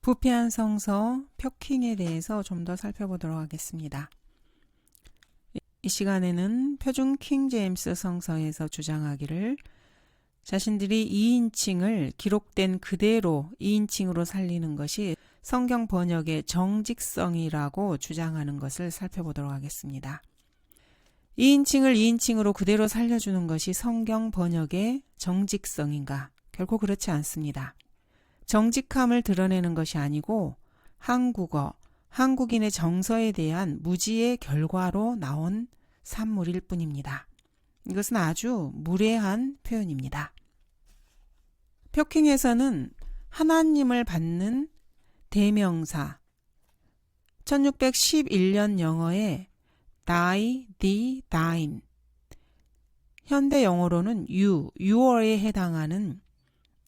부패한 성서 표킹에 대해서 좀 더 살펴보도록 하겠습니다. 이 시간에는 표준 킹 제임스 성서에서 주장하기를 자신들이 2인칭을 기록된 그대로 2인칭으로 살리는 것이 성경 번역의 정직성이라고 주장하는 것을 살펴보도록 하겠습니다. 2인칭을 2인칭으로 그대로 살려주는 것이 성경 번역의 정직성인가? 결코 그렇지 않습니다. 정직함을 드러내는 것이 아니고 한국어, 한국인의 정서에 대한 무지의 결과로 나온 산물일 뿐입니다. 이것은 아주 무례한 표현입니다. 표킹에서는 하나님을 받는 대명사 1611년 영어에 thy, thee, thine 현대 영어로는 you, your에 해당하는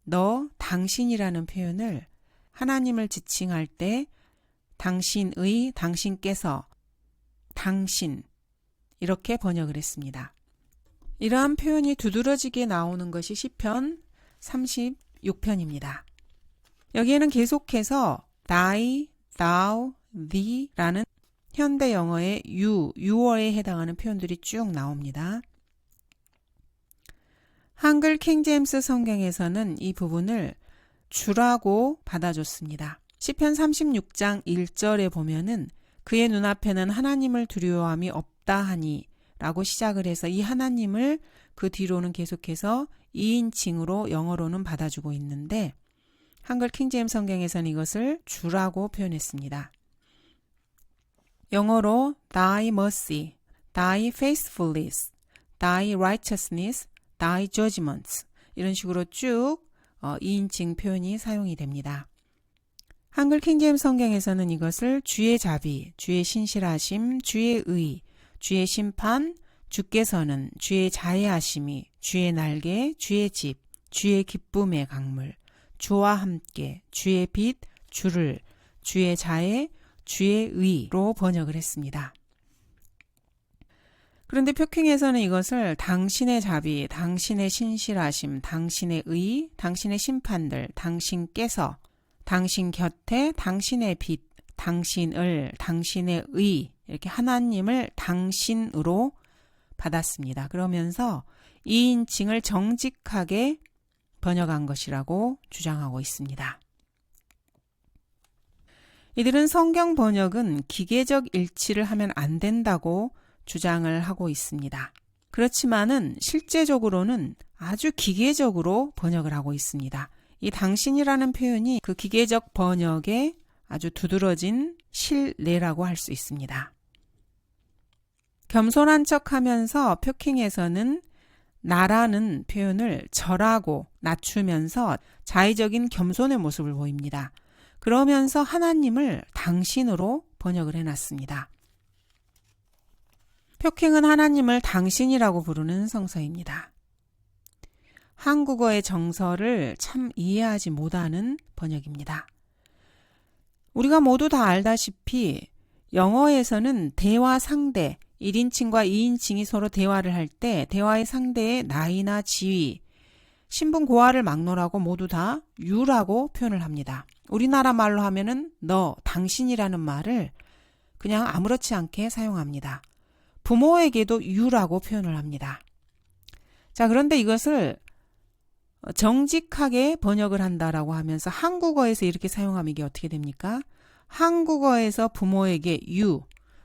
너, 당신이라는 표현을 하나님을 지칭할 때 당신의, 당신께서, 당신 이렇게 번역을 했습니다. 이러한 표현이 두드러지게 나오는 것이 시편 36편입니다. 여기에는 계속해서 thy, thou, thee라는 현대 영어의 you, your에 해당하는 표현들이 쭉 나옵니다. 한글 킹제임스 성경에서는 이 부분을 주라고 받아줬습니다. 시편 36장 1절에 보면은 그의 눈앞에는 하나님을 두려워함이 없다 하니 라고 시작을 해서 이 하나님을 그 뒤로는 계속해서 2인칭으로 영어로는 받아주고 있는데 한글 킹제임스 성경에서는 이것을 주라고 표현했습니다. 영어로 thy mercy, thy faithfulness, thy righteousness, thy judgments 이런 식으로 쭉 2인칭 표현이 사용이 됩니다. 한글 킹제임스 성경에서는 이것을 주의 자비, 주의 신실하심, 주의 의, 주의 심판, 주께서는 주의 자애하심이, 주의 날개, 주의 집, 주의 기쁨의 강물, 주와 함께, 주의 빛, 주를, 주의 자애, 주의 의로 번역을 했습니다. 그런데 표킹에서는 이것을 당신의 자비, 당신의 신실하심, 당신의 의, 당신의 심판들, 당신께서, 당신 곁에, 당신의 빛, 당신을, 당신의 의 이렇게 하나님을 당신으로 받았습니다. 그러면서 2인칭을 정직하게 번역한 것이라고 주장하고 있습니다. 이들은 성경 번역은 기계적 일치를 하면 안 된다고 주장을 하고 있습니다. 그렇지만은 실제적으로는 아주 기계적으로 번역을 하고 있습니다. 이 당신이라는 표현이 그 기계적 번역의 아주 두드러진 실례라고 할 수 있습니다. 겸손한 척하면서 표킹에서는 나라는 표현을 저라고 낮추면서 자의적인 겸손의 모습을 보입니다. 그러면서 하나님을 당신으로 번역을 해놨습니다. 표킹은 하나님을 당신이라고 부르는 성서입니다. 한국어의 정서를 참 이해하지 못하는 번역입니다. 우리가 모두 다 알다시피 영어에서는 대화 상대, 1인칭과 2인칭이 서로 대화를 할 때 대화의 상대의 나이나 지위, 신분 고하를 막론하고 모두 다 you라고 표현을 합니다. 우리나라 말로 하면은 너, 당신이라는 말을 그냥 아무렇지 않게 사용합니다. 부모에게도 you라고 표현을 합니다. 자, 그런데 이것을 정직하게 번역을 한다라고 하면서 한국어에서 이렇게 사용하면 이게 어떻게 됩니까? 한국어에서 부모에게 you,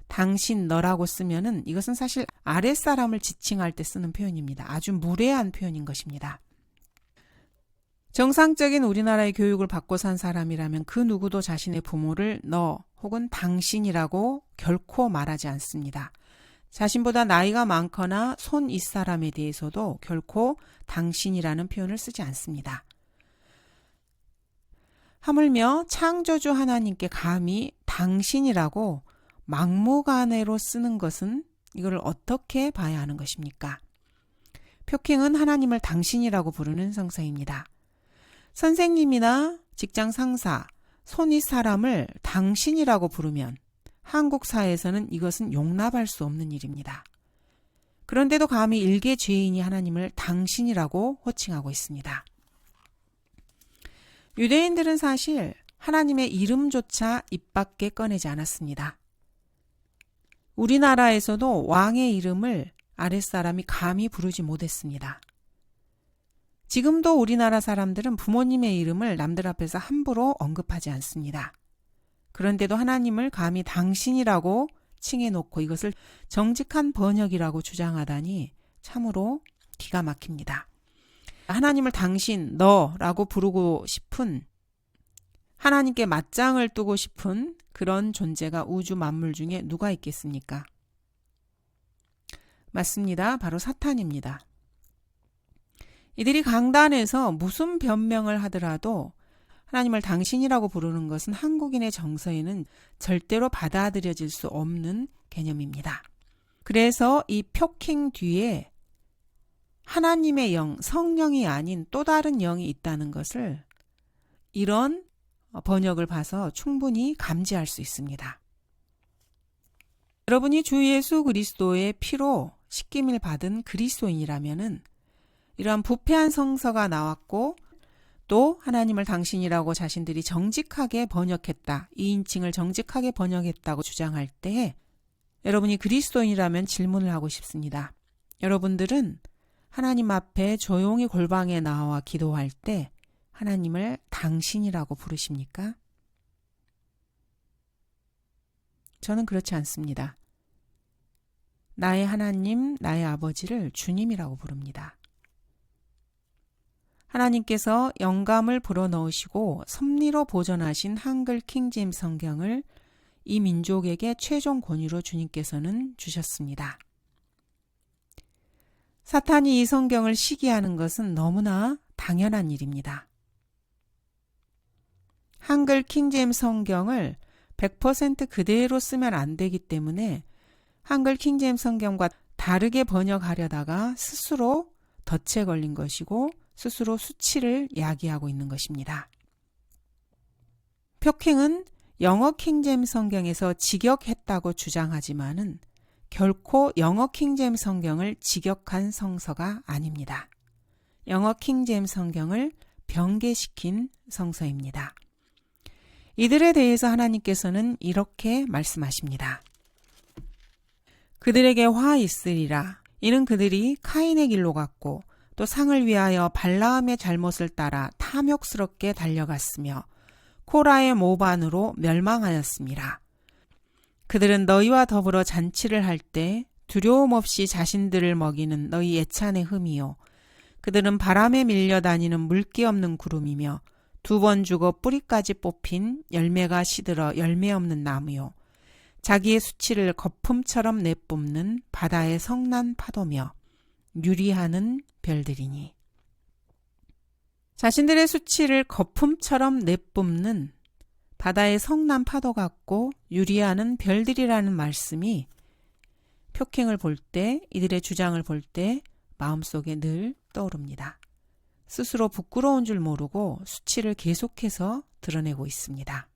당신, 너라고 쓰면은 이것은 사실 아랫사람을 지칭할 때 쓰는 표현입니다. 아주 무례한 표현인 것입니다. 정상적인 우리나라의 교육을 받고 산 사람이라면 그 누구도 자신의 부모를 너 혹은 당신이라고 결코 말하지 않습니다. 자신보다 나이가 많거나 손 윗사람에 대해서도 결코 당신이라는 표현을 쓰지 않습니다. 하물며 창조주 하나님께 감히 당신이라고 막무가내로 쓰는 것은 이걸 어떻게 봐야 하는 것입니까? 표킹은 하나님을 당신이라고 부르는 성서입니다. 선생님이나 직장 상사, 손 윗사람을 당신이라고 부르면 한국 사회에서는 이것은 용납할 수 없는 일입니다. 그런데도 감히 일개 죄인이 하나님을 당신이라고 호칭하고 있습니다. 유대인들은 사실 하나님의 이름조차 입 밖에 꺼내지 않았습니다. 우리나라에서도 왕의 이름을 아랫사람이 감히 부르지 못했습니다. 지금도 우리나라 사람들은 부모님의 이름을 남들 앞에서 함부로 언급하지 않습니다. 그런데도 하나님을 감히 당신이라고 칭해놓고 이것을 정직한 번역이라고 주장하다니 참으로 기가 막힙니다. 하나님을 당신, 너라고 부르고 싶은, 하나님께 맞짱을 뜨고 싶은 그런 존재가 우주 만물 중에 누가 있겠습니까? 맞습니다. 바로 사탄입니다. 이들이 강단에서 무슨 변명을 하더라도 하나님을 당신이라고 부르는 것은 한국인의 정서에는 절대로 받아들여질 수 없는 개념입니다. 그래서 이 표킹 뒤에 하나님의 영, 성령이 아닌 또 다른 영이 있다는 것을 이런 번역을 봐서 충분히 감지할 수 있습니다. 여러분이 주 예수 그리스도의 피로 씻김을 받은 그리스도인이라면은 이러한 부패한 성서가 나왔고 또 하나님을 당신이라고 자신들이 정직하게 번역했다, 2인칭을 정직하게 번역했다고 주장할 때 여러분이 그리스도인이라면 질문을 하고 싶습니다. 여러분들은 하나님 앞에 조용히 골방에 나와 기도할 때 하나님을 당신이라고 부르십니까? 저는 그렇지 않습니다. 나의 하나님, 나의 아버지를 주님이라고 부릅니다. 하나님께서 영감을 불어넣으시고 섭리로 보존하신 한글 킹제임스 성경을 이 민족에게 최종 권위로 주님께서는 주셨습니다. 사탄이 이 성경을 시기하는 것은 너무나 당연한 일입니다. 한글 킹제임스 성경을 100% 그대로 쓰면 안 되기 때문에 한글 킹제임스 성경과 다르게 번역하려다가 스스로 덫에 걸린 것이고 스스로 수치를 야기하고 있는 것입니다. 표킹은 영어 킹제임스 성경에서 직역했다고 주장하지만은 결코 영어 킹제임스 성경을 직역한 성서가 아닙니다. 영어 킹제임스 성경을 변개시킨 성서입니다. 이들에 대해서 하나님께서는 이렇게 말씀하십니다. 그들에게 화 있으리라. 이는 그들이 카인의 길로 갔고 또 상을 위하여 발라함의 잘못을 따라 탐욕스럽게 달려갔으며 코라의 모반으로 멸망하였습니다. 그들은 너희와 더불어 잔치를 할 때 두려움 없이 자신들을 먹이는 너희 예찬의 흠이요. 그들은 바람에 밀려다니는 물기 없는 구름이며 2번 죽어 뿌리까지 뽑힌 열매가 시들어 열매 없는 나무요. 자기의 수치를 거품처럼 내뿜는 바다의 성난 파도며 유리하는 별들이니. 자신들의 수치를 거품처럼 내뿜는 바다의 성난 파도 같고 유리하는 별들이라는 말씀이 표킹을 볼 때, 이들의 주장을 볼 때 마음속에 늘 떠오릅니다. 스스로 부끄러운 줄 모르고 수치를 계속해서 드러내고 있습니다.